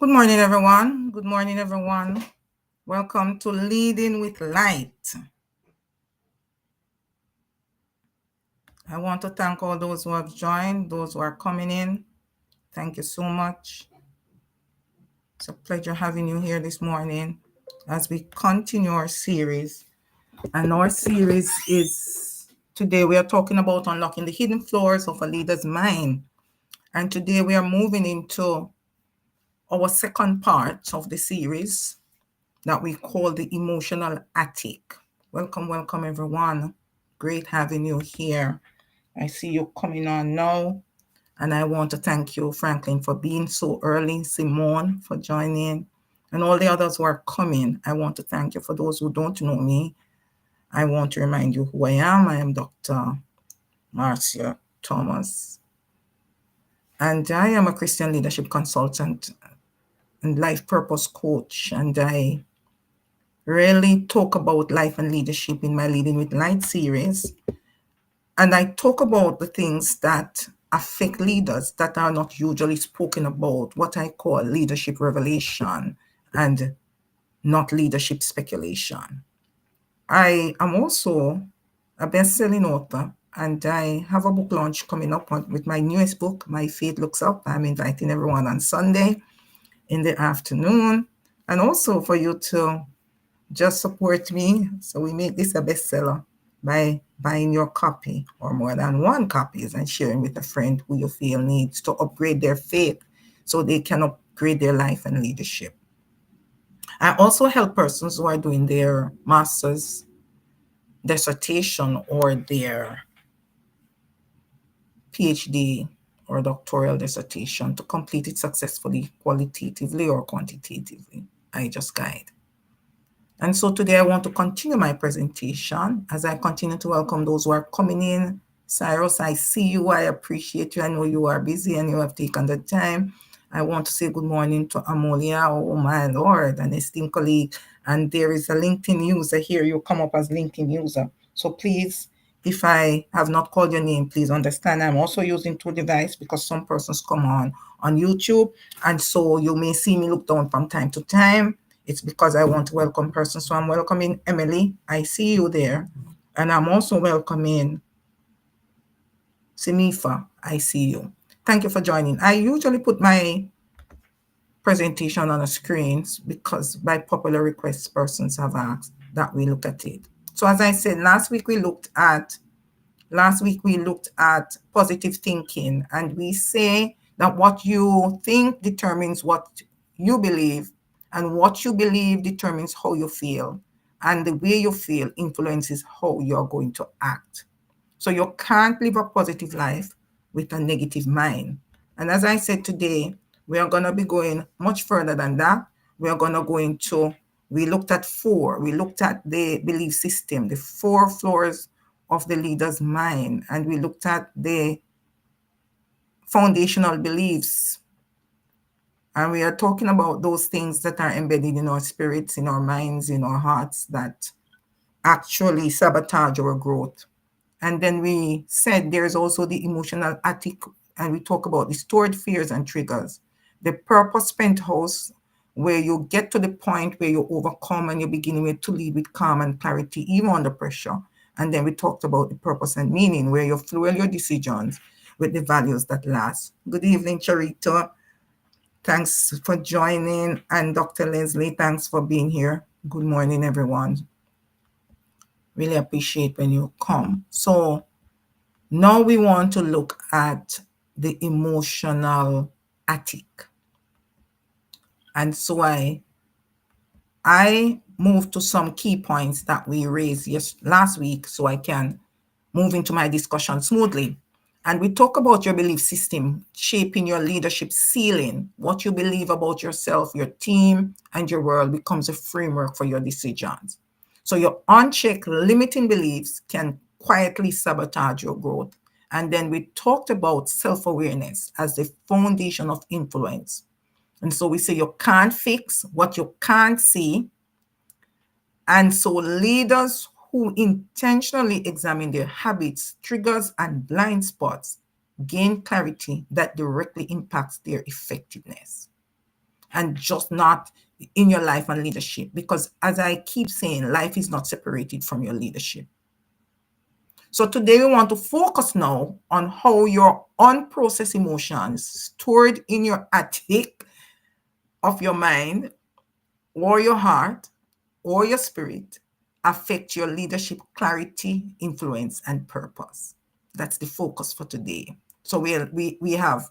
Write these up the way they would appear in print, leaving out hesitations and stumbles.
Good morning, everyone. Good morning, everyone. Welcome to Leading with Light. I want to thank all those who have joined, those who are coming in. Thank you so much. It's a pleasure having you here this morning as we continue our series. And our series is today we are talking about unlocking the hidden floors of a leader's mind. And today we are moving into our second part of the series that we call the emotional attic. Welcome, everyone. Great having you here. I see you coming on now. And I want to thank you, Franklin, for being so early, Simone, for joining, and all the others who are coming. I want to thank you. For those who don't know me, I want to remind you who I am. I am Dr. Marcia Thomas, and I am a Christian leadership consultant and life purpose coach, and I really talk about life and leadership in my Leading with Light series. And I talk about the things that affect leaders that are not usually spoken about, what I call leadership revelation and not leadership speculation. I am also a best-selling author, and I have a book launch coming up with my newest book, My Faith Looks Up. I'm inviting everyone on Sunday in the afternoon, and also for you to just support me so we make this a bestseller by buying your copy or more than one copies and sharing with a friend who you feel needs to upgrade their faith so they can upgrade their life and leadership. I also help persons who are doing their master's dissertation or their PhD or doctoral dissertation to complete it successfully, qualitatively or quantitatively. I just guide. And so today I want to continue my presentation as I continue to welcome those who are coming in. Cyrus, I see you. I appreciate you. I know you are busy and you have taken the time. I want to say good morning to Amolia. Oh, my Lord, an esteemed colleague. And there is a LinkedIn user here. You come up as LinkedIn user. So please, if I have not called your name, please understand I'm also using two devices because some persons come on YouTube. And so you may see me look down from time to time. It's because I want to welcome persons. So I'm welcoming Emily. I see you there. And I'm also welcoming Simifa. I see you. Thank you for joining. I usually put my presentation on the screens because by popular request, persons have asked that we look at it. So as I said, last week we looked at positive thinking, and we say that what you think determines what you believe, and what you believe determines how you feel, and the way you feel influences how you're going to act. So you can't live a positive life with a negative mind. And as I said today, we are going to be going much further than that. We are going to go into, we looked at the belief system, the 4 floors of the leader's mind, and we looked at the foundational beliefs. And we are talking about those things that are embedded in our spirits, in our minds, in our hearts that actually sabotage our growth. And then we said there's also the emotional attic, and we talk about the stored fears and triggers. The purpose penthouse, where you get to the point where you overcome and you begin to lead with calm and clarity, even under pressure. And then we talked about the purpose and meaning, where you fuel your decisions with the values that last. Good evening, Charito. Thanks for joining. And Dr. Leslie, thanks for being here. Good morning, everyone. Really appreciate when you come. So now we want to look at the emotional attic. And so I moved to some key points that we raised last week so I can move into my discussion smoothly. And we talk about your belief system shaping your leadership ceiling. What you believe about yourself, your team, and your world becomes a framework for your decisions. So your unchecked limiting beliefs can quietly sabotage your growth. And then we talked about self-awareness as the foundation of influence. And so we say you can't fix what you can't see. And so leaders who intentionally examine their habits, triggers, and blind spots gain clarity that directly impacts their effectiveness. and just not in your life and leadership. Because as I keep saying, life is not separated from your leadership. So today we want to focus now on how your unprocessed emotions stored in your attic of your mind or your heart or your spirit affect your leadership clarity, influence, and purpose. That's the focus for today. So we have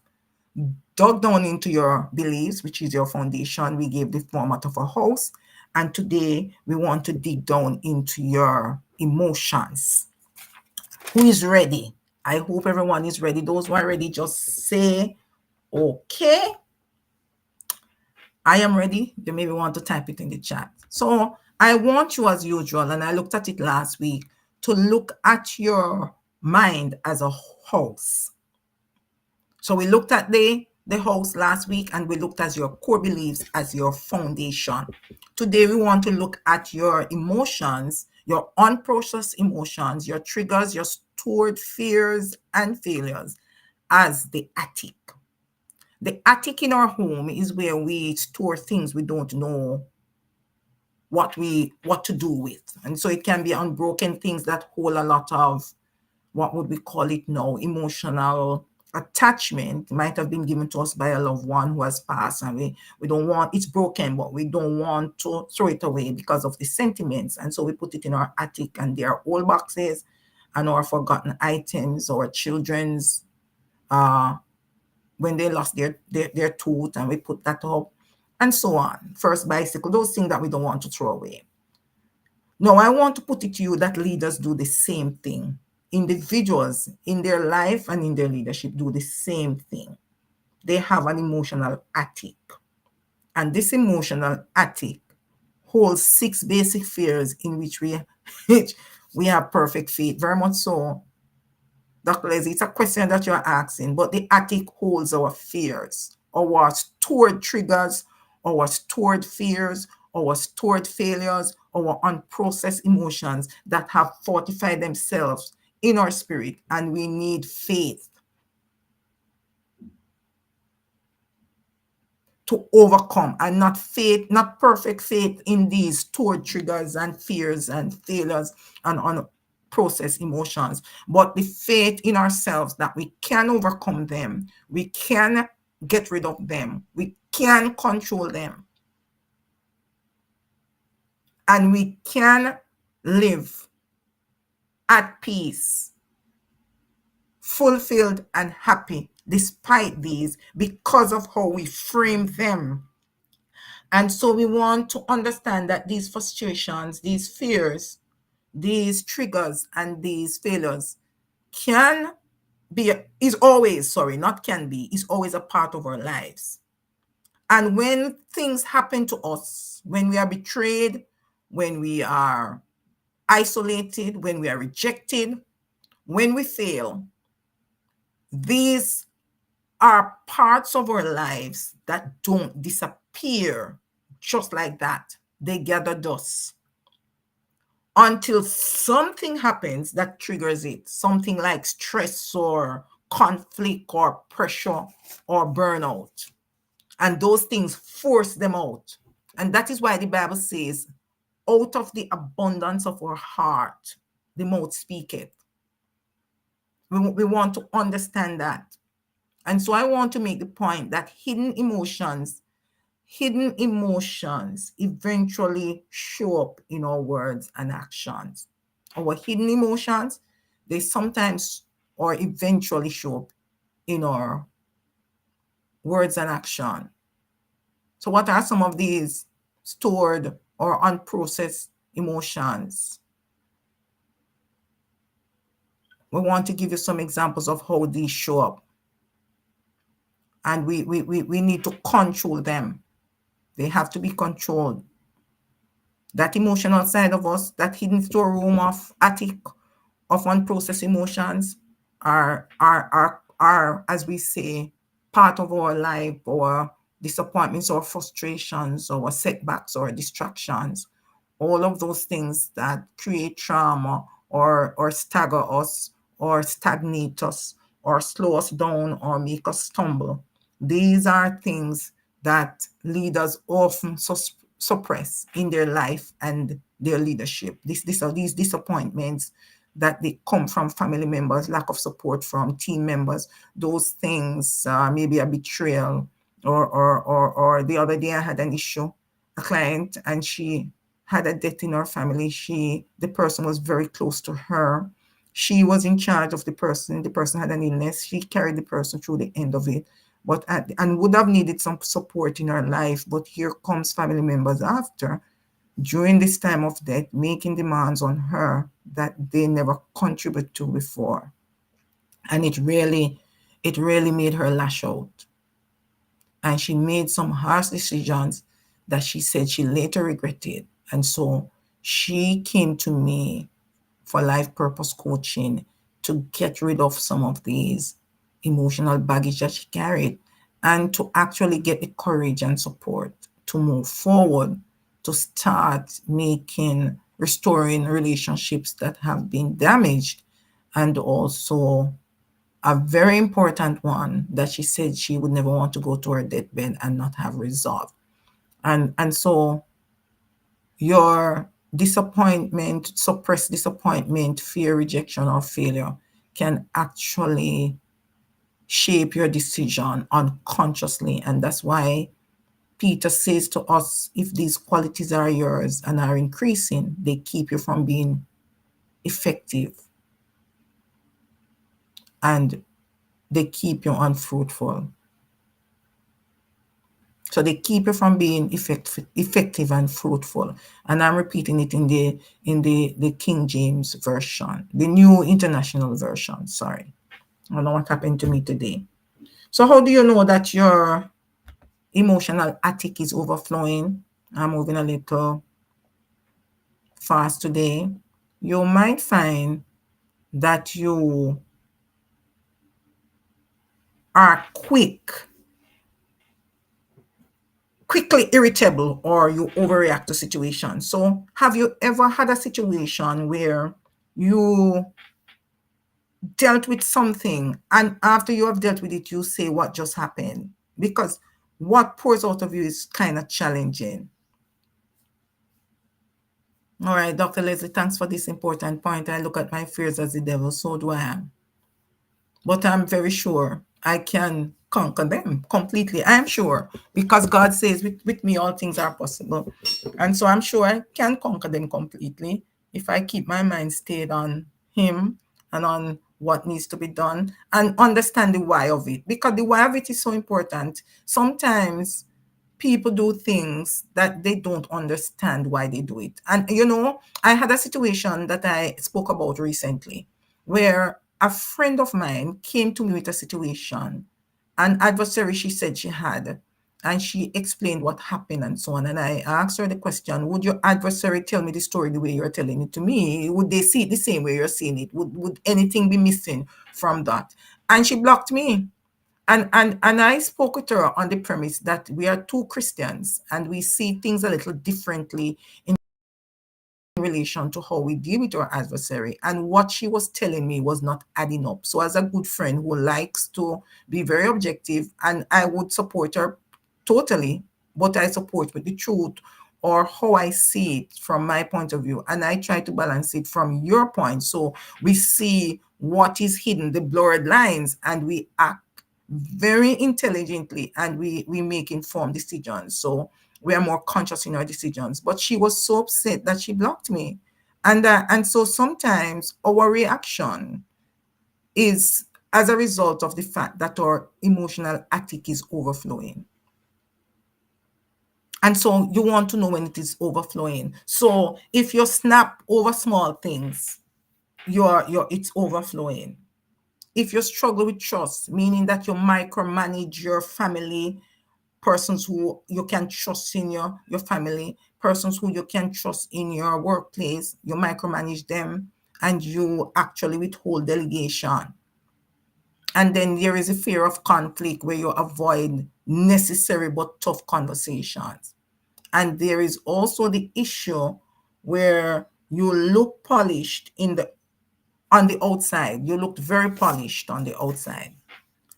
dug down into your beliefs, which is your foundation. We gave the format of a house. And today we want to dig down into your emotions. Who is ready? I hope everyone is ready. Those who are ready, just say, okay, I am ready. You maybe want to type it in the chat. So I want you, as usual, and I looked at it last week, to look at your mind as a house. So we looked at the house last week, and we looked at your core beliefs as your foundation. Today we want to look at your emotions, your unprocessed emotions, your triggers, your stored fears and failures as the attic. The attic in our home is where we store things we don't know what to do with. And so it can be unbroken things that hold a lot of, what would we call it now, emotional attachment. It might have been given to us by a loved one who has passed, and we don't want, it's broken, but we don't want to throw it away because of the sentiments. And so we put it in our attic, and there are old boxes and our forgotten items, or children's when they lost their tooth, and we put that up, and so on. First bicycle, those things that we don't want to throw away. Now, I want to put it to you that leaders do the same thing. Individuals in their life and in their leadership do the same thing. They have an emotional attic. And this emotional attic holds 6 basic fears in which we have perfect faith. Very much so, Dr. Leslie, it's a question that you're asking, but the attic holds our fears, our stored triggers, our stored fears, our stored failures, our unprocessed emotions that have fortified themselves in our spirit, and we need faith to overcome, and not faith, not perfect faith in these stored triggers and fears and failures and unprocessed emotions, but the faith in ourselves that we can overcome them, we can get rid of them, we can control them, and we can live at peace, fulfilled and happy despite these, because of how we frame them. And so we want to understand that these frustrations, these fears, these triggers, and these failures can be, is always, sorry, not can be, is always a part of our lives. And when things happen to us, when we are betrayed, when we are isolated, when we are rejected, when we fail, these are parts of our lives that don't disappear just like that. They gather dust until something happens that triggers it, something like stress or conflict or pressure or burnout. And those things force them out. And that is why the Bible says, out of the abundance of our heart, the mouth speaketh. We want to understand that. And so I want to make the point that hidden emotions eventually show up in our words and actions. Our hidden emotions, they sometimes or eventually show up in our words and action. So what are some of these stored or unprocessed emotions? We want to give you some examples of how these show up. And we need to control them. They have to be controlled. That emotional side of us, that hidden storeroom of attic of unprocessed emotions are, as we say, part of our life, our disappointments or frustrations or setbacks or distractions. All of those things that create trauma or stagger us or stagnate us or slow us down or make us stumble. These are things that leaders often suppress in their life and their leadership. These are these disappointments that they come from family members, lack of support from team members, those things, maybe a betrayal, or the other day I had an issue, a client, and she had a death in her family. The person was very close to her. She was in charge of the person. The person had an illness. She carried the person through the end of it, and would have needed some support in her life. But here comes family members after, during this time of death, making demands on her that they never contributed to before. And it really made her lash out. And she made some harsh decisions that she said she later regretted. And so she came to me for life purpose coaching to get rid of some of these emotional baggage that she carried, and to actually get the courage and support to move forward, to start restoring relationships that have been damaged. And also a very important one that she said she would never want to go to her deathbed and not have resolved. And so your disappointment, suppressed disappointment, fear, rejection, or failure can actually shape your decision unconsciously. And that's why Peter says to us, if these qualities are yours and are increasing, they keep you from being effective and they keep you unfruitful. So they keep you from being effective and fruitful. And I'm repeating it in the King James Version, the New International Version. Sorry. I don't know what happened to me today. So how do you know that your emotional attic is overflowing? I'm moving a little fast today. You might find that you are quickly irritable, or you overreact to situations. So have you ever had a situation where you dealt with something, and after you have dealt with it, you say, what just happened? Because what pours out of you is kind of challenging. All right, Dr. Leslie, thanks for this important point. I look at my fears as the devil, so do I. But I'm very sure I can conquer them completely. I am sure, because God says, with me, all things are possible. And so I'm sure I can conquer them completely if I keep my mind stayed on Him and on what needs to be done and understand the why of it. Because the why of it is so important. Sometimes people do things that they don't understand why they do it. And, I had a situation that I spoke about recently where a friend of mine came to me with a situation, an adversary she said she had, and she explained what happened and so on. And I asked her the question, would your adversary tell me the story the way you're telling it to me? Would they see it the same way you're seeing it? Would anything be missing from that? And she blocked me. And I spoke with her on the premise that we are two Christians and we see things a little differently in relation to how we deal with our adversary. And what she was telling me was not adding up. So as a good friend who likes to be very objective, and I would support her totally, but I support with the truth or how I see it from my point of view. And I try to balance it from your point. So we see what is hidden, the blurred lines, and we act very intelligently, and we make informed decisions. So we are more conscious in our decisions. But she was so upset that she blocked me. And so sometimes our reaction is as a result of the fact that our emotional attic is overflowing. And so you want to know when it is overflowing. So if you snap over small things, it's overflowing. If you struggle with trust, meaning that you micromanage your family, persons who you can trust in your family, persons who you can trust in your workplace, you micromanage them, and you actually withhold delegation. And then there is a fear of conflict where you avoid necessary but tough conversations. And there is also the issue where you look polished on the outside. You looked very polished on the outside.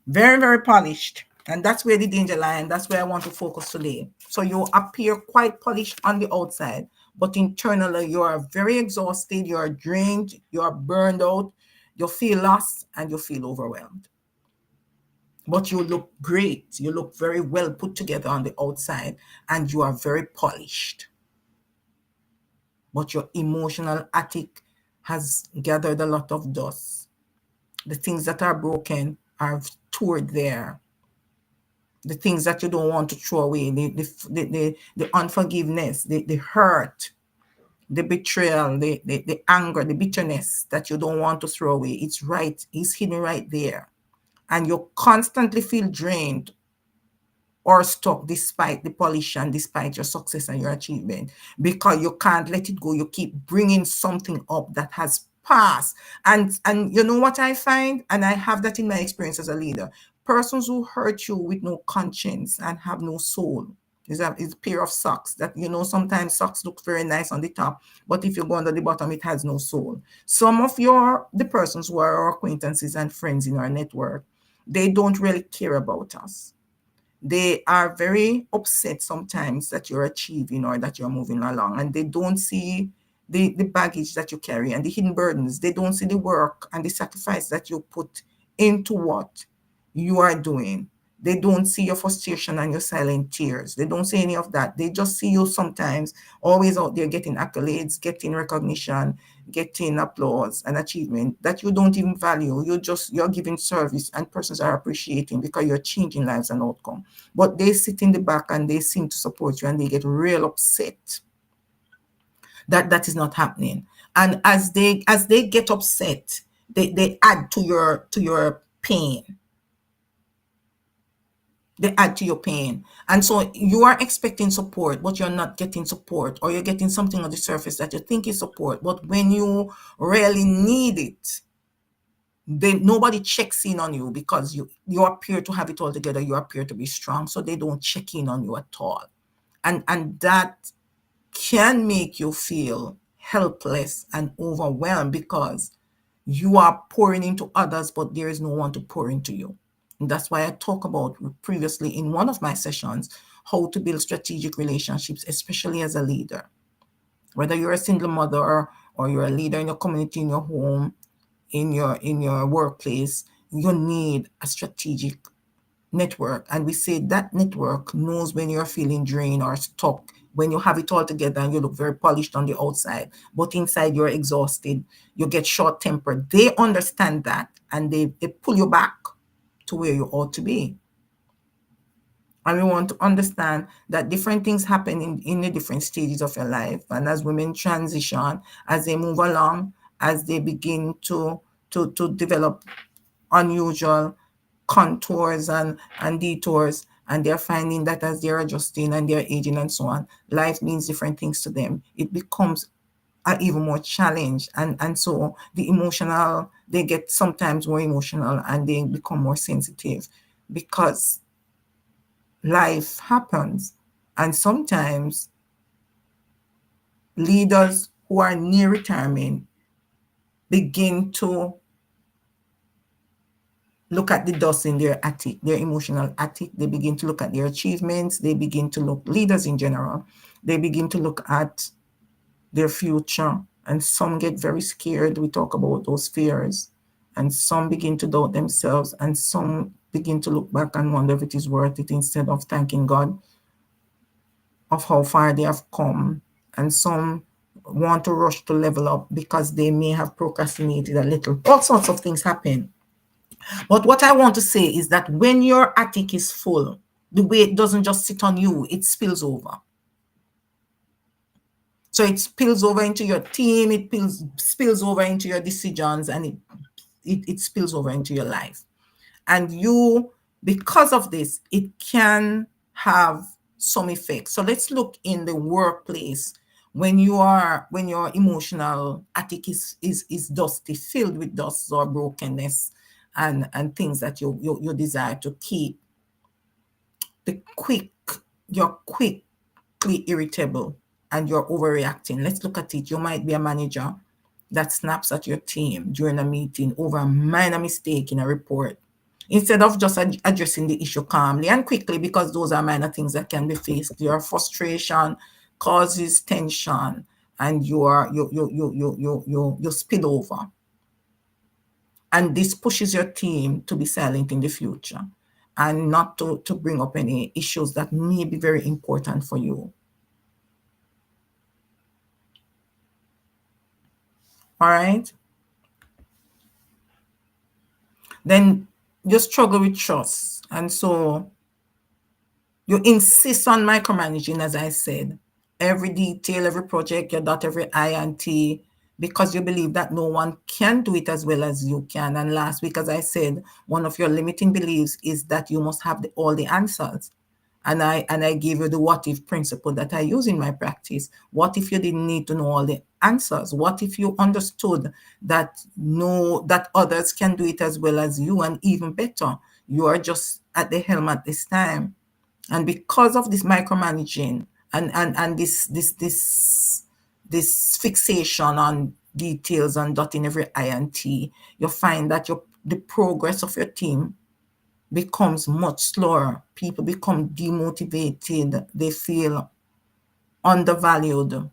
Very, very polished. And that's where the danger lies, and that's where I want to focus today. So you appear quite polished on the outside, but internally you are very exhausted, you are drained, you are burned out, you feel lost, and you feel overwhelmed. But you look great. You look very well put together on the outside, and you are very polished. But your emotional attic has gathered a lot of dust. The things that are broken are stored there. The things that you don't want to throw away, the unforgiveness, the hurt, the betrayal, the anger, the bitterness that you don't want to throw away. It's hidden right there. And you constantly feel drained or stuck despite the polish and despite your success and your achievement, because you can't let it go. You keep bringing something up that has passed. And you know what I find, and I have that in my experience as a leader: persons who hurt you with no conscience and have no soul is a pair of socks that, sometimes socks look very nice on the top, but if you go under the bottom, it has no soul. Some of the persons who are our acquaintances and friends in our network, they don't really care about us. They are very upset sometimes that you're achieving or that you're moving along, and they don't see the baggage that you carry and the hidden burdens. They don't see the work and the sacrifice that you put into what you are doing. They don't see your frustration and your silent tears. They don't see any of that. They just see you sometimes always out there getting accolades, getting recognition, getting applause and achievement that you don't even value. You're giving service, and persons are appreciating because you're changing lives and outcome. But they sit in the back and they seem to support you, and they get real upset that that is not happening. And as they get upset, they add to your pain. They add to your pain. And so you are expecting support, but you're not getting support, or you're getting something on the surface that you think is support. But when you really need it, then nobody checks in on you, because you appear to have it all together. You appear to be strong. So they don't check in on you at all. And that can make you feel helpless and overwhelmed, because you are pouring into others, but there is no one to pour into you. And that's why I talked about previously in one of my sessions how to build strategic relationships, especially as a leader. Whether you're a single mother, or you're a leader in your community, in your home, in your workplace, you need a strategic network. And we say that network knows when you're feeling drained or stuck, when you have it all together and you look very polished on the outside, but inside you're exhausted, you get short tempered. They understand that, and they pull you back to where you ought to be. And we want to understand that different things happen in the different stages of your life. And as women transition, as they move along, as they begin to develop unusual contours and detours, and they're finding that as they're adjusting and they're aging and so on, life means different things to them. It becomes even more challenge, and so they get sometimes more emotional, and they become more sensitive, because life happens. And sometimes leaders who are near retirement begin to look at the dust in their attic, their emotional attic. They begin to look at their achievements. They begin to look, leaders in general, they begin to look at their future. And some get very scared. We talk about those fears. And some begin to doubt themselves. And some begin to look back and wonder if it is worth it, instead of thanking God of how far they have come. And some want to rush to level up because they may have procrastinated a little. All sorts of things happen. But what I want to say is that when your attic is full, the weight doesn't just sit on you, it spills over. So it spills over into your team, it spills over into your decisions, and it spills over into your life. And because of this, it can have some effect. So let's look in the workplace. When your emotional attic is dusty, filled with dust or brokenness, and things that you desire to keep, you're quickly irritable and you're overreacting. Let's look at it. You might be a manager that snaps at your team during a meeting over a minor mistake in a report. Instead of just addressing the issue calmly and quickly, because those are minor things that can be faced. Your frustration causes tension, and you spill over. And this pushes your team to be silent in the future and not to bring up any issues that may be very important for you. All right? Then you struggle with trust. And so you insist on micromanaging, as I said. Every detail, every project, you dot every I and T, because you believe that no one can do it as well as you can. And last week, as I said, one of your limiting beliefs is that you must have all the answers. And I gave you the what if principle that I use in my practice. What if you didn't need to know all the answers? What if you understood that others can do it as well as you, and even better? You are just at the helm at this time. And because of this micromanaging and this fixation on details and dotting every I and T, you find that the progress of your team becomes much slower. People become demotivated. They feel undervalued.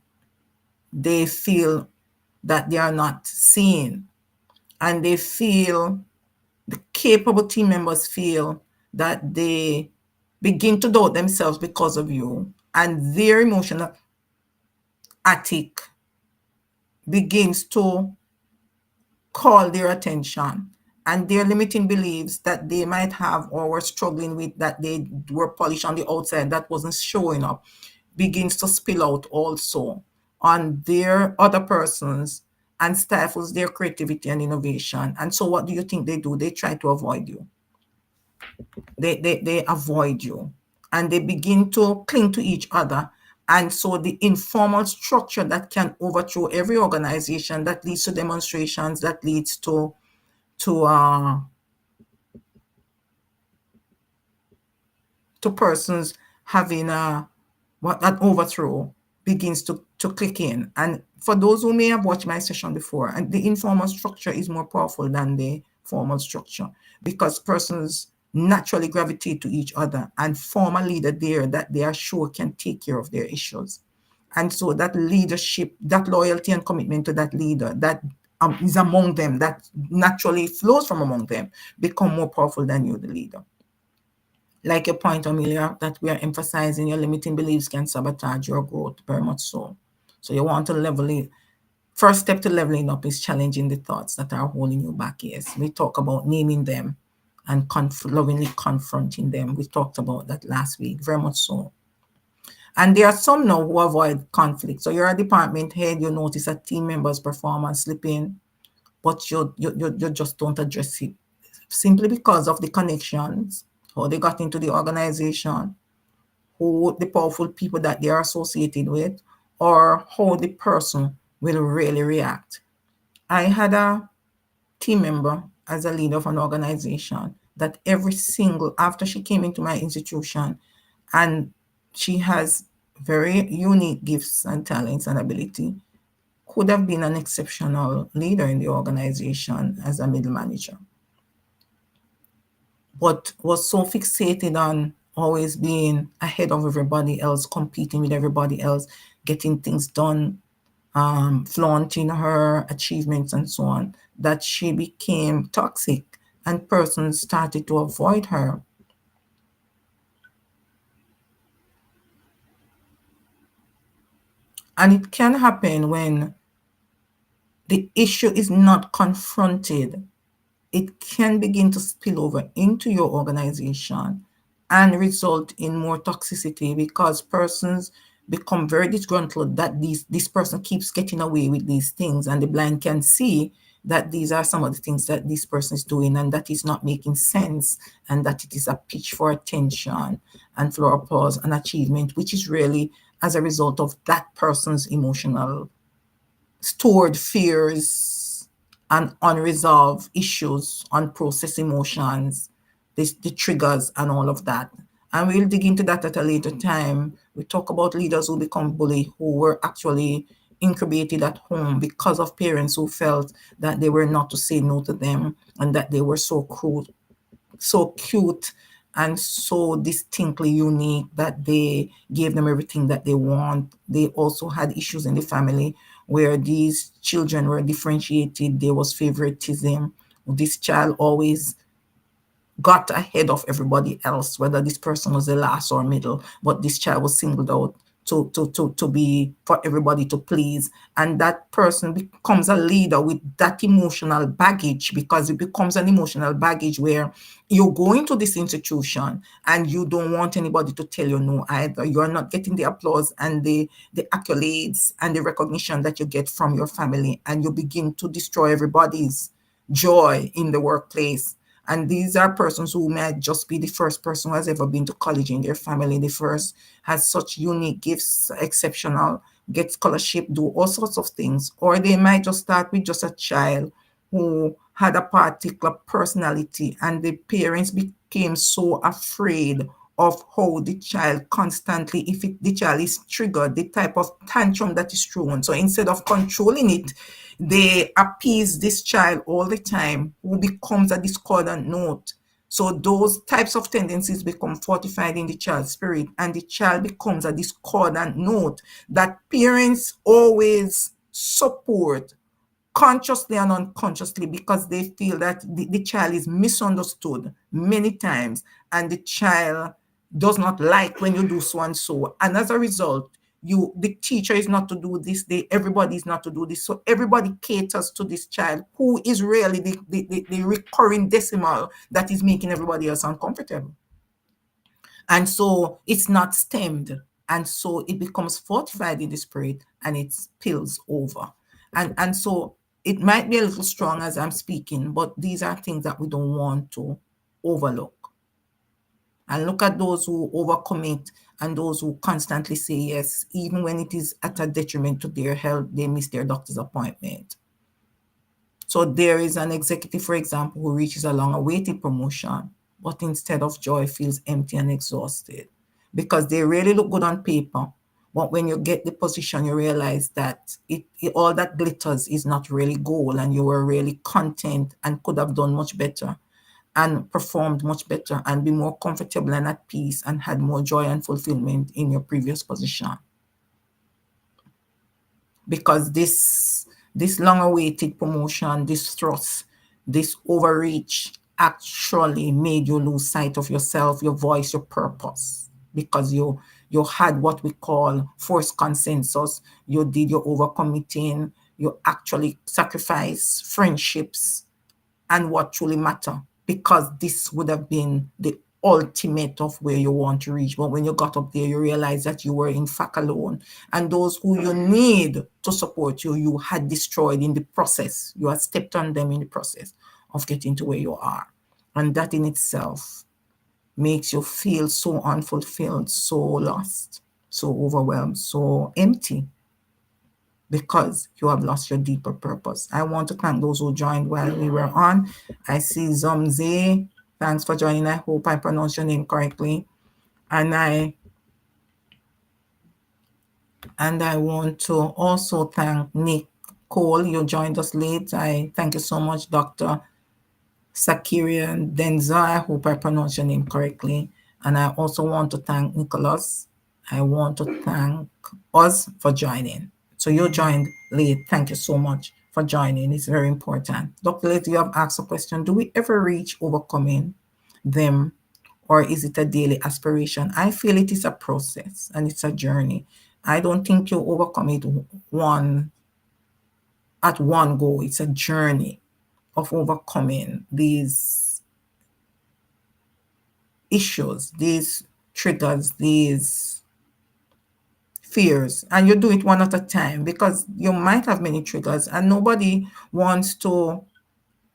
They feel that they are not seen. And they feel, the capable team members feel that they begin to doubt themselves because of you. And their emotional attic begins to call their attention, and their limiting beliefs that they might have or were struggling with, that they were polished on the outside, that wasn't showing up, begins to spill out also on their other persons and stifles their creativity and innovation. And so what do you think they do? They try to avoid you. They avoid you, and they begin to cling to each other. And so the informal structure that can overthrow every organization, that leads to demonstrations, that leads to persons having an overthrow, begins to click in. And for those who may have watched my session before, and the informal structure is more powerful than the formal structure, because persons naturally gravitate to each other and form a leader there that they are sure can take care of their issues. And so that leadership, that loyalty and commitment to that leader that is among them, that naturally flows from among them, become more powerful than you, the leader. Like your point, Amelia, that we are emphasizing, your limiting beliefs can sabotage your growth, very much so. So you want to level it. First step to leveling up is challenging the thoughts that are holding you back. Yes, we talk about naming them and lovingly confronting them. We talked about that last week, very much so. And there are some now who avoid conflict. So you're a department head, you notice a team member's performance slipping, but you just don't address it, simply because of the connections, how they got into the organization, who the powerful people that they are associated with, or how the person will really react. I had a team member as a leader of an organization that after she came into my institution, and she has very unique gifts and talents and ability, could have been an exceptional leader in the organization as a middle manager, but was so fixated on always being ahead of everybody else, competing with everybody else, getting things done, flaunting her achievements and so on, that she became toxic, and persons started to avoid her. And it can happen when the issue is not confronted. It can begin to spill over into your organization and result in more toxicity, because persons become very disgruntled that this person keeps getting away with these things, and the blind can see that these are some of the things that this person is doing, and that is not making sense, and that it is a pitch for attention and for applause and achievement, which is really as a result of that person's emotional stored fears and unresolved issues, unprocessed emotions, the triggers and all of that. And we'll dig into that at a later time. We talk about leaders who become bullies, who were actually incubated at home because of parents who felt that they were not to say no to them, and that they were so cruel so cute and so distinctly unique that they gave them everything that they want. They also had issues in the family where these children were differentiated. There was favoritism. This child always got ahead of everybody else, whether this person was the last or middle, but this child was singled out to be for everybody to please. And that person becomes a leader with that emotional baggage, because it becomes an emotional baggage where you go into this institution and you don't want anybody to tell you no either. You're not getting the applause and the accolades and the recognition that you get from your family, and you begin to destroy everybody's joy in the workplace. And these are persons who might just be the first person who has ever been to college in their family, the first, has such unique gifts, exceptional, get scholarship, do all sorts of things. Or they might just start with just a child who had a particular personality, and the parents became so afraid of how the child constantly, if the child is triggered, the type of tantrum that is thrown. So instead of controlling it, they appease this child all the time, who becomes a discordant note. So those types of tendencies become fortified in the child's spirit, and the child becomes a discordant note that parents always support, consciously and unconsciously, because they feel that the child is misunderstood many times, and the child does not like when you do so and so. And as a result, the teacher is not to do this, everybody is not to do this. So everybody caters to this child, who is really the recurring decimal that is making everybody else uncomfortable. And so it's not stemmed. And so it becomes fortified in the spirit, and it spills over. And so it might be a little strong as I'm speaking, but these are things that we don't want to overlook. And look at those who overcommit and those who constantly say yes, even when it is at a detriment to their health. They miss their doctor's appointment. So there is an executive, for example, who reaches a long-awaited promotion, but instead of joy feels empty and exhausted, because they really look good on paper. But when you get the position, you realize that all that glitters is not really gold, and you were really content and could have done much better and performed much better and be more comfortable and at peace and had more joy and fulfillment in your previous position. Because this long-awaited promotion, this thrust, this overreach actually made you lose sight of yourself, your voice, your purpose, because you had what we call forced consensus. You did your overcommitting. You actually sacrifice friendships and what truly matter, because this would have been the ultimate of where you want to reach. But when you got up there, you realize that you were in fact alone, and those who you need to support you, you had destroyed in the process. You had stepped on them in the process of getting to where you are. And that in itself makes you feel so unfulfilled, so lost, so overwhelmed, so empty, because you have lost your deeper purpose. I want to thank those who joined while we were on. I see Zomze. Thanks for joining. I hope I pronounced your name correctly. And I want to also thank Nick Cole. You joined us late. I thank you so much, Dr. Sakirian Denza. I hope I pronounced your name correctly. And I also want to thank Nicholas. I want to thank us for joining. So you joined late. Thank you so much for joining. It's very important. Dr. Liz, you have asked a question. Do we ever reach overcoming them, or is it a daily aspiration? I feel it is a process and it's a journey. I don't think you overcome it at one go. It's a journey of overcoming these issues, these triggers, these fears, and you do it one at a time, because you might have many triggers, and nobody wants to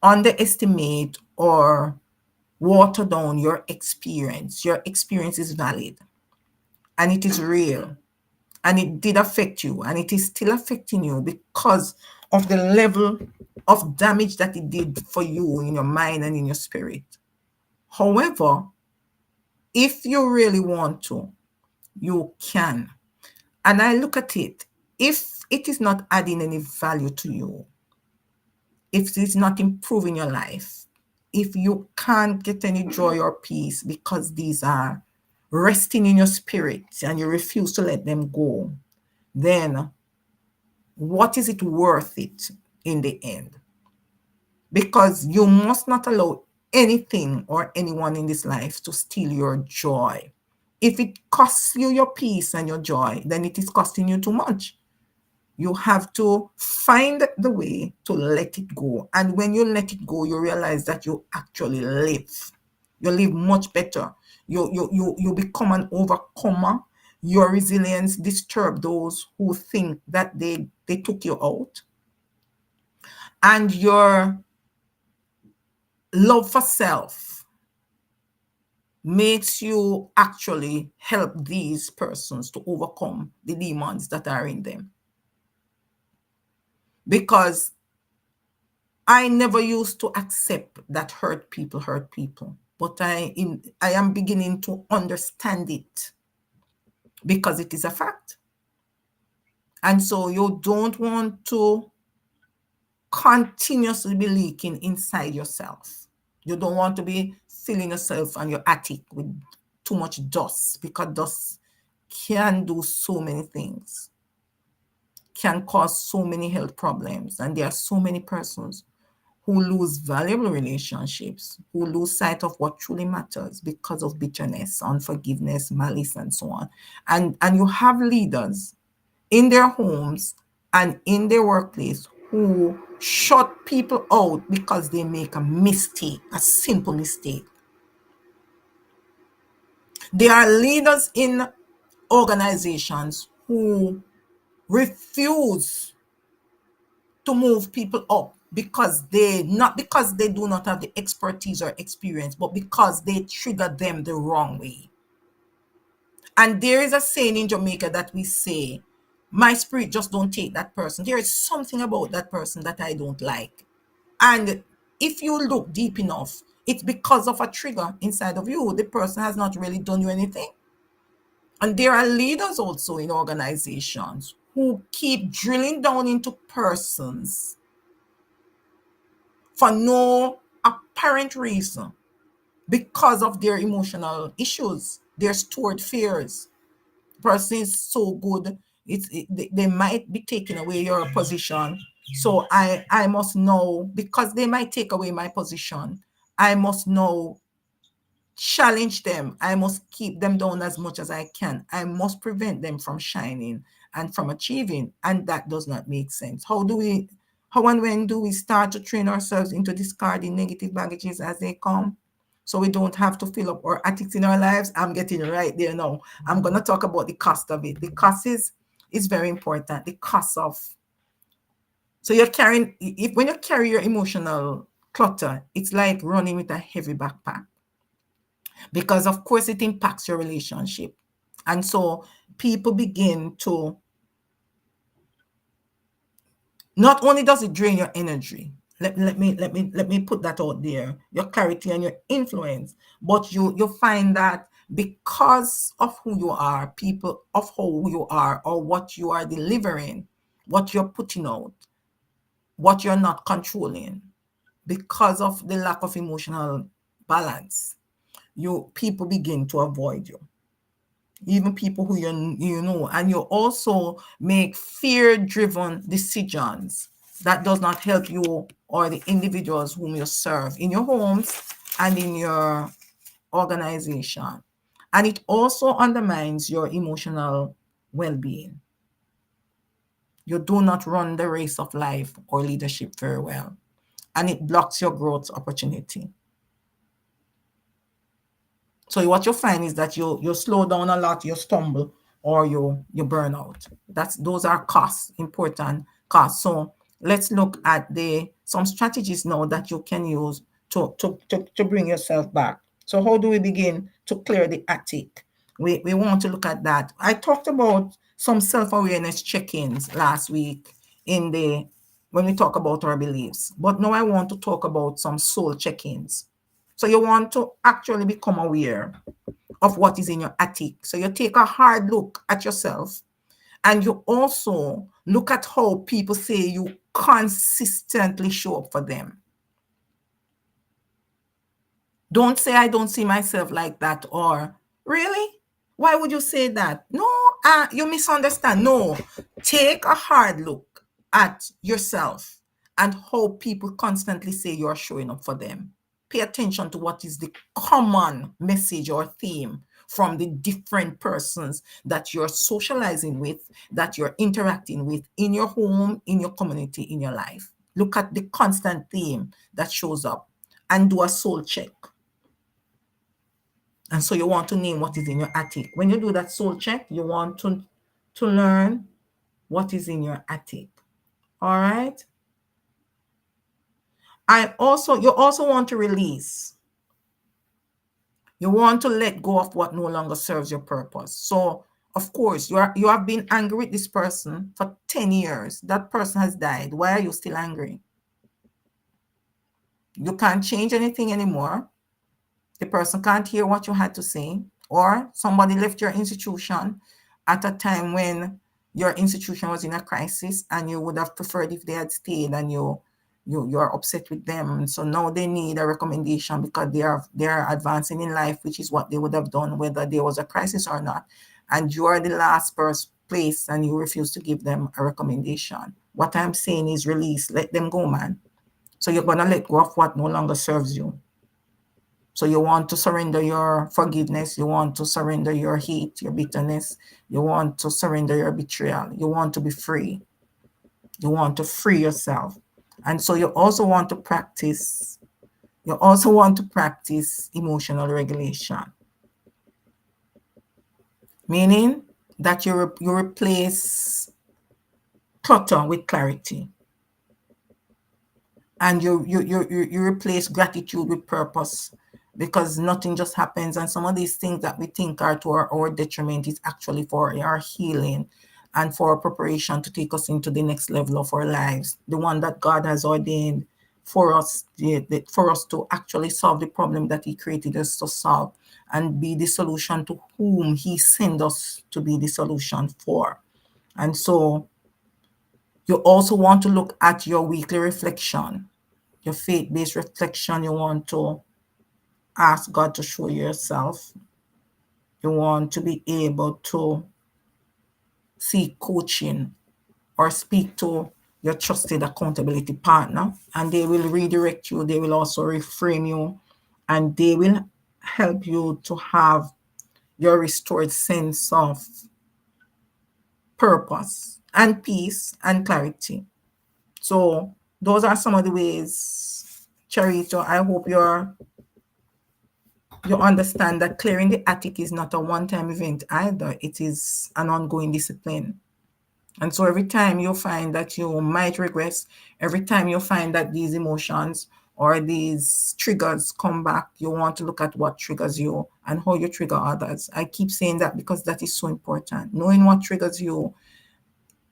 underestimate or water down your experience. Your experience is valid, and it is real, and it did affect you, and it is still affecting you because of the level of damage that it did for you in your mind and in your spirit. However, if you really want to, you can. And I look at it, if it is not adding any value to you, if it is not improving your life, if you can't get any joy or peace because these are resting in your spirit and you refuse to let them go, then what is it worth it in the end? Because you must not allow anything or anyone in this life to steal your joy. If it costs you your peace and your joy, then it is costing you too much. You have to find the way to let it go. And when you let it go, you realize that you actually live. You live much better. You become an overcomer. Your resilience disturb those who think that they took you out. And your love for self makes you actually help these persons to overcome the demons that are in them. Because I never used to accept that hurt people, but I am beginning to understand it because it is a fact. And so you don't want to continuously be leaking inside yourself. You don't want to be filling yourself and your attic with too much dust, because dust can do so many things, can cause so many health problems. And there are so many persons who lose valuable relationships, who lose sight of what truly matters because of bitterness, unforgiveness, malice, and so on. And you have leaders in their homes and in their workplace who shut people out because they make a mistake, a simple mistake. There are leaders in organizations who refuse to move people up because not because they do not have the expertise or experience, but because they trigger them the wrong way. And there is a saying in Jamaica that we say, my spirit just don't take that person. There is something about that person that I don't like. And if you look deep enough, it's because of a trigger inside of you. The person has not really done you anything. And there are leaders also in organizations who keep drilling down into persons for no apparent reason because of their emotional issues, their stored fears. Person is so good, they might be taking away your position. So I must know, because they might take away my position, I must know, challenge them. I must keep them down as much as I can. I must prevent them from shining and from achieving. And that does not make sense. How and when do we start to train ourselves into discarding negative baggages as they come, so we don't have to fill up our attics in our lives? I'm getting right there now. I'm going to talk about the cost of it. The cost is very important. The cost of, so you're carrying, when you carry your emotional clutter, it's like running with a heavy backpack, because of course it impacts your relationship. And so people begin to, not only does it drain your energy, let me put that out there, your clarity and your influence, but you find that because of who you are, people of who you are, or what you are delivering, what you're putting out, what you're not controlling, because of the lack of emotional balance, people begin to avoid you, even people who you know. And you also make fear-driven decisions that does not help you or the individuals whom you serve in your homes and in your organization. And it also undermines your emotional well-being. You do not run the race of life or leadership very well, and it blocks your growth opportunity. So what you find is that you slow down a lot, you stumble, or you burn out. Those are costs, important costs. So let's look at some strategies now that you can use to bring yourself back. So how do we begin to clear the attic? We want to look at that. I talked about some self-awareness check-ins last week when we talk about our beliefs. But now I want to talk about some soul check-ins. So you want to actually become aware of what is in your attic. So you take a hard look at yourself, and you also look at how people say you consistently show up for them. Don't say I don't see myself like that, or really? Why would you say that? No, you misunderstand. No, take a hard look at yourself and how people constantly say you're showing up for them. Pay attention to what is the common message or theme from the different persons that you're socializing with, that you're interacting with in your home, in your community, in your life. Look at the constant theme that shows up and do a soul check. And so you want to name what is in your attic. When you do that soul check, you want to learn what is in your attic. All right. You also want to release. You want to let go of what no longer serves your purpose. So of course, you have been angry with this person for 10 years. That person has died. Why are you still angry? You can't change anything anymore. The person can't hear what you had to say, or somebody left your institution at a time when your institution was in a crisis and you would have preferred if they had stayed, and you're upset with them. So now they need a recommendation because they are advancing in life, which is what they would have done whether there was a crisis or not. And you are the last place and you refuse to give them a recommendation. What I'm saying is release, let them go, man. So you're going to let go of what no longer serves you. So you want to surrender your forgiveness. You want to surrender your hate, your bitterness. You want to surrender your betrayal. You want to be free. You want to free yourself. And so you also want to practice emotional regulation, meaning that you replace clutter with clarity. And you replace gratitude with purpose, because nothing just happens, and some of these things that we think are to our detriment is actually for our healing and for our preparation to take us into the next level of our lives, the one that God has ordained for us, for us to actually solve the problem that he created us to solve, and be the solution to whom he sent us to be the solution for. And so you also want to look at your weekly reflection, your faith-based reflection. You want to ask God to show yourself. You want to be able to seek coaching or speak to your trusted accountability partner, and they will redirect you. They will also reframe you, and they will help you to have your restored sense of purpose and peace and clarity. So those are some of the ways, Charito. I hope you understand that clearing the attic is not a one-time event either. It is an ongoing discipline. And so every time you find that you might regress, every time you find that these emotions or these triggers come back, you want to look at what triggers you and how you trigger others. I keep saying that because that is so important. Knowing what triggers you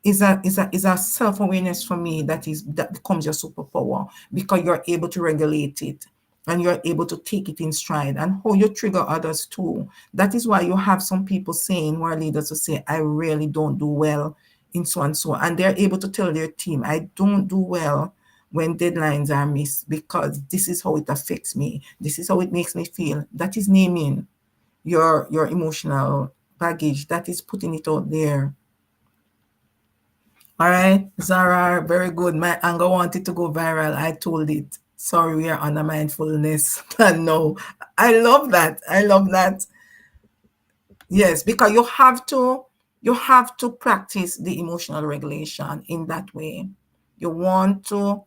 is a self-awareness for me that becomes your superpower, because you're able to regulate it and you're able to take it in stride, and how you trigger others too. That is why you have some people saying, who are leaders, to say, I really don't do well in so and so, and they're able to tell their team, I don't do well when deadlines are missed, because this is how it affects me, this is how it makes me feel. That is naming your emotional baggage. That is putting it out there. All right, Zara, very good. My anger wanted to go viral. I told it. Sorry, we are on a mindfulness plan. No, I love that. I love that. Yes, because you have to practice the emotional regulation in that way. You want to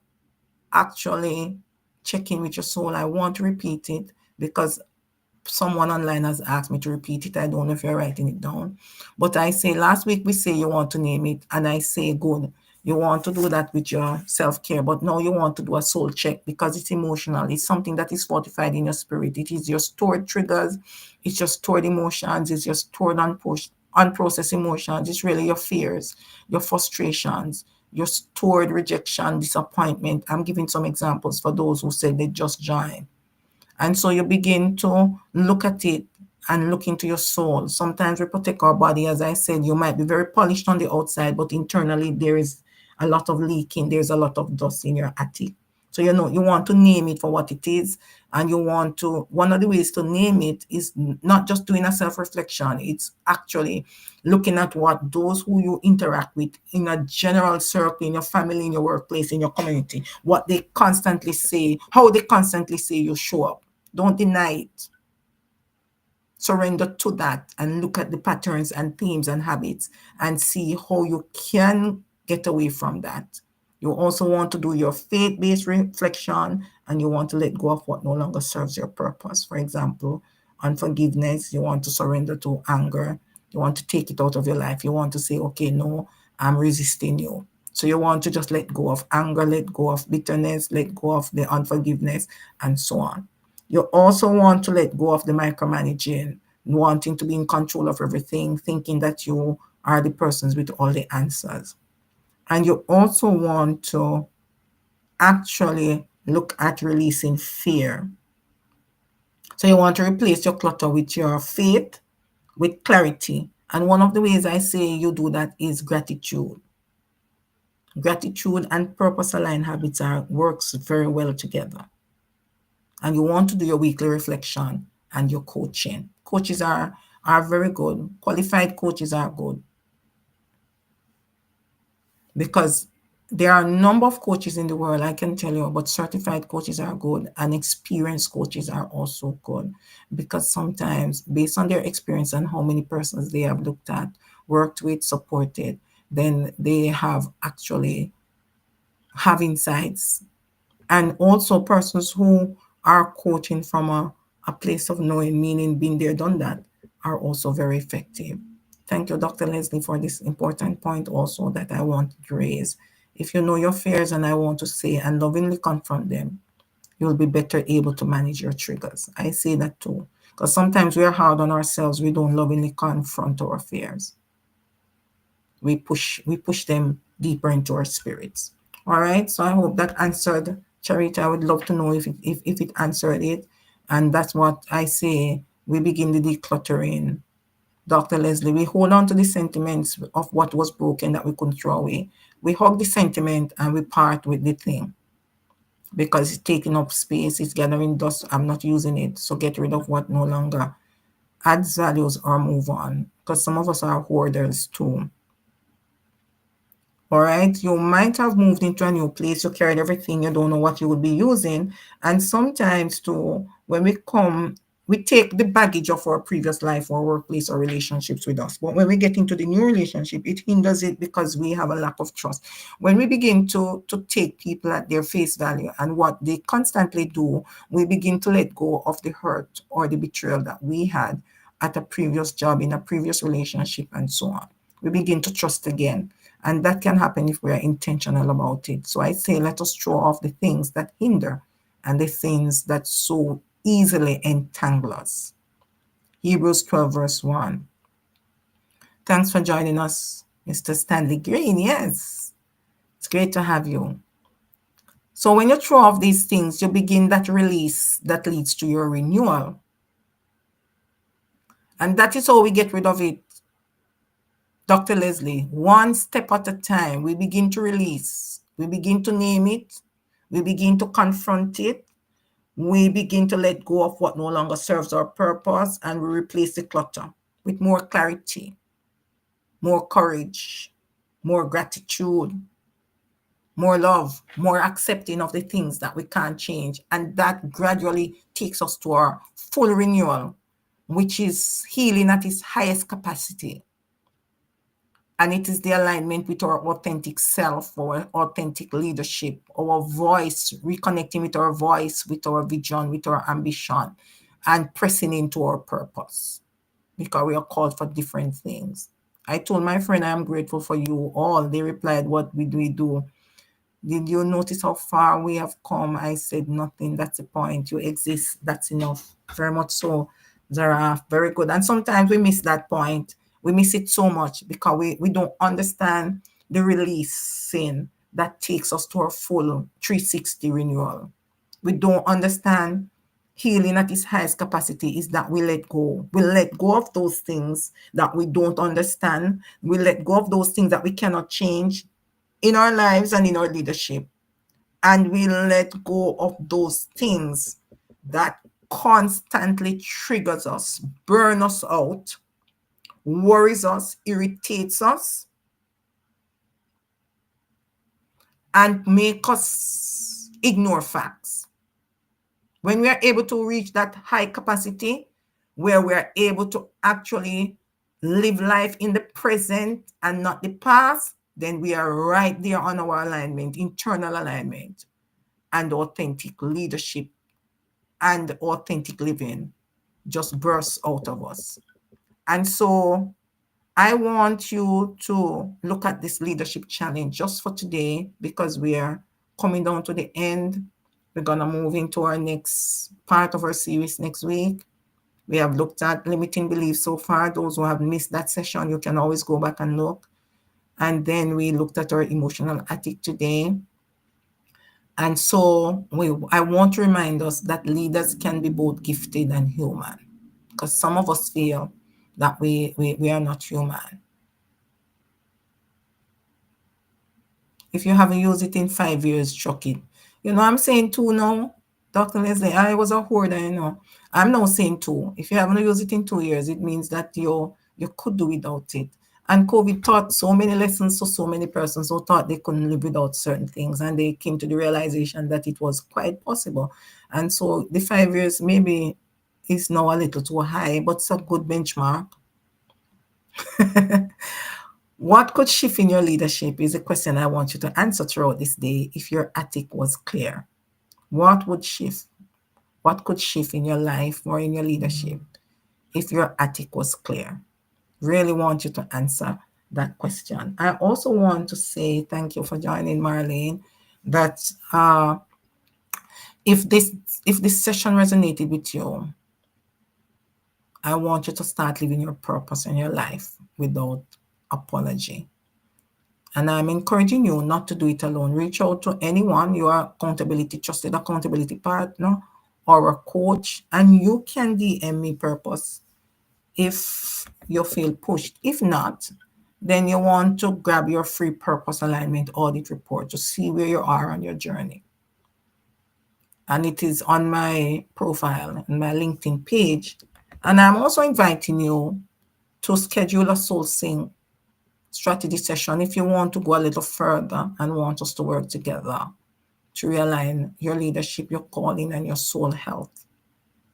actually check in with your soul. I want to repeat it because someone online has asked me to repeat it. I don't know if you're writing it down, but I say last week we say you want to name it, and I say good. You want to do that with your self-care, but now you want to do a soul check because it's emotional. It's something that is fortified in your spirit. It is your stored triggers. It's your stored emotions. It's your stored unprocessed emotions. It's really your fears, your frustrations, your stored rejection, disappointment. I'm giving some examples for those who said they just joined. And so you begin to look at it and look into your soul. Sometimes we protect our body. As I said, you might be very polished on the outside, but internally there is a lot of leaking. There's a lot of dust in your attic. So, you want to name it for what it is. And one of the ways to name it is not just doing a self-reflection. It's actually looking at what those who you interact with in a general circle, in your family, in your workplace, in your community, what they constantly say, how they constantly say you show up. Don't deny it. Surrender to that and look at the patterns and themes and habits and see how you can get away from that. You also want to do your faith-based reflection, and you want to let go of what no longer serves your purpose. For example, unforgiveness, you want to surrender to anger. You want to take it out of your life. You want to say, okay, no, I'm resisting you. So you want to just let go of anger, let go of bitterness, let go of the unforgiveness, and so on. You also want to let go of the micromanaging, wanting to be in control of everything, thinking that you are the persons with all the answers. And you also want to actually look at releasing fear. So you want to replace your clutter with your faith, with clarity. And one of the ways I say you do that is gratitude. Gratitude and purpose aligned habits works very well together. And you want to do your weekly reflection and your coaching. Coaches are very good. Qualified coaches are good, because there are a number of coaches in the world, I can tell you, but certified coaches are good and experienced coaches are also good, because sometimes based on their experience and how many persons they have looked at, worked with, supported, then they actually have insights. And also persons who are coaching from a place of knowing, meaning been there, done that, are also very effective. Thank you, Dr. Leslie, for this important point also that I want to raise. If you know your fears, and I want to say, and lovingly confront them, you'll be better able to manage your triggers. I say that too, because sometimes we are hard on ourselves. We don't lovingly confront our fears. We push them deeper into our spirits. All right. So I hope that answered, Charity. I would love to know if it answered it. And that's what I say. We begin the decluttering. Dr. Leslie, we hold on to the sentiments of what was broken that we couldn't throw away. We hug the sentiment and we part with the thing, because it's taking up space, it's gathering dust. I'm not using it. So get rid of what no longer adds values or move on. Because some of us are hoarders too. All right, you might have moved into a new place, you carried everything, you don't know what you would be using. And sometimes too, when we take the baggage of our previous life or workplace or relationships with us. But when we get into the new relationship, it hinders it because we have a lack of trust. When we begin to take people at their face value and what they constantly do, we begin to let go of the hurt or the betrayal that we had at a previous job, in a previous relationship, and so on. We begin to trust again. And that can happen if we are intentional about it. So I say, let us throw off the things that hinder and the things that so easily entangle us. Hebrews 12, verse 1. Thanks for joining us, Mr. Stanley Green. Yes, it's great to have you. So when you throw off these things, you begin that release that leads to your renewal. And that is how we get rid of it. Dr. Leslie, one step at a time, we begin to release, we begin to name it, we begin to confront it, we begin to let go of what no longer serves our purpose, and we replace the clutter with more clarity, more courage, more gratitude, more love, more accepting of the things that we can't change. And that gradually takes us to our full renewal, which is healing at its highest capacity. And it is the alignment with our authentic self, our authentic leadership, our voice, reconnecting with our voice, with our vision, with our ambition, and pressing into our purpose, because we are called for different things. I told my friend, I am grateful for you all. They replied, what did we do? Did you notice how far we have come? I said, nothing. That's the point. You exist. That's enough. Very much so, Zara. Very good. And sometimes we miss that point. We miss it so much because we don't understand the releasing that takes us to our full 360 renewal. We don't understand healing at its highest capacity is that we let go. We let go of those things that we don't understand. We let go of those things that we cannot change in our lives and in our leadership. and we let go of those things that constantly triggers us, burn us out, worries us, irritates us, and make us ignore facts. When we are able to reach that high capacity where we are able to actually live life in the present and not the past, then we are right there on our alignment, internal alignment, and authentic leadership and authentic living just bursts out of us. And so I want you to look at this leadership challenge just for today, because we are coming down to the end. We're going to move into our next part of our series next week. We have looked at limiting beliefs so far. Those who have missed that session, you can always go back and look. And then we looked at our emotional attic today. And so I want to remind us that leaders can be both gifted and human, because some of us feel that we are not human. If you haven't used it in 5 years, chuck it. You know, I'm saying 2 now. Dr. Leslie, I was a hoarder, you know. I'm now saying 2. If you haven't used it in 2 years, it means that you could do without it. And COVID taught so many lessons to so many persons who thought they couldn't live without certain things. And they came to the realization that it was quite possible. And so the 5 years maybe is now a little too high, but it's a good benchmark. What could shift in your leadership is a question I want you to answer throughout this day if your attic was clear. What would shift? What could shift in your life or in your leadership if your attic was clear? Really want you to answer that question. I also want to say thank you for joining, Marlene, that if this session resonated with you, I want you to start living your purpose in your life without apology. And I'm encouraging you not to do it alone. Reach out to anyone, your trusted accountability partner or a coach, and you can DM me purpose if you feel pushed. If not, then you want to grab your free purpose alignment audit report to see where you are on your journey. And it is on my profile and my LinkedIn page. And I'm also inviting you to schedule a soul sync strategy session if you want to go a little further and want us to work together to realign your leadership, your calling, and your soul health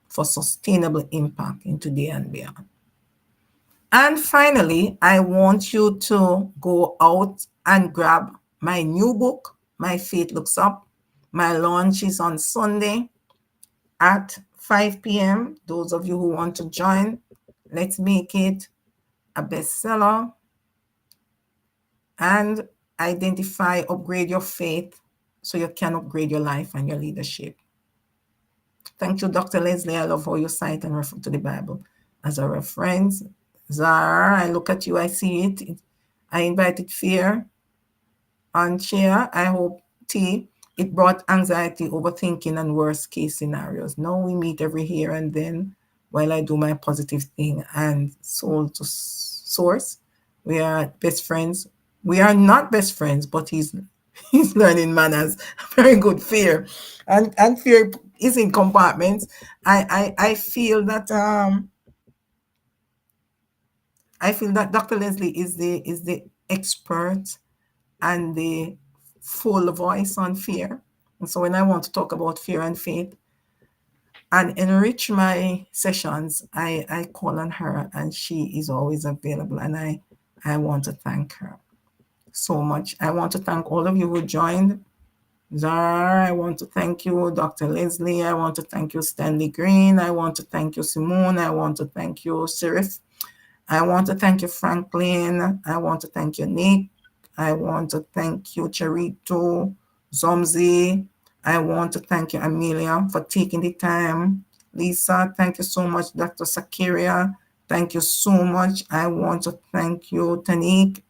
for sustainable impact in today and beyond. And finally, I want you to go out and grab my new book, My Faith Looks Up. My launch is on Sunday at 5 p.m. Those of you who want to join, let's make it a bestseller and upgrade your faith so you can upgrade your life and your leadership. Thank you, Dr. Leslie. I love how you cite and refer to the Bible as a reference. Zara, I look at you, I see it. I invited fear on chair. I hope T. It brought anxiety, overthinking, and worst case scenarios. Now we meet every here and then while I do my positive thing and soul to source. We are best friends. We are not best friends, but he's learning manners. Very good, fear. And fear is in compartments. I feel that Dr. Leslie is the expert and the full voice on fear. And so when I want to talk about fear and faith and enrich my sessions, I call on her, and she is always available. And I want to thank her so much. I want to thank all of you who joined. Zara, I want to thank you. Dr. Leslie, I want to thank you. Stanley Green, I want to thank you. Simone, I want to thank you. Sirif, I want to thank you. Franklin, I want to thank you. Nick, I want to thank you. Charito, Zomzi, I want to thank you. Amelia, for taking the time. Lisa, thank you so much. Dr. Sakiria, thank you so much. I want to thank you. Tanik,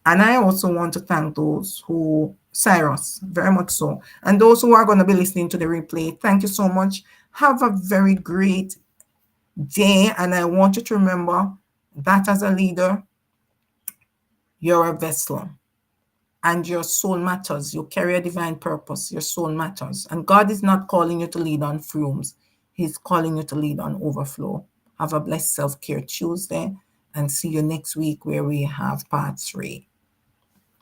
and I also want to thank those who, Cyrus, very much so. And those who are going to be listening to the replay, thank you so much. Have a very great day. And I want you to remember that as a leader, you're a vessel. And your soul matters. You carry a divine purpose. Your soul matters. And God is not calling you to lead on fumes. He's calling you to lead on overflow. Have a blessed self-care Tuesday, and see you next week where we have part 3.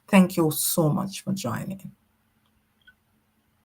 Thank you so much for joining.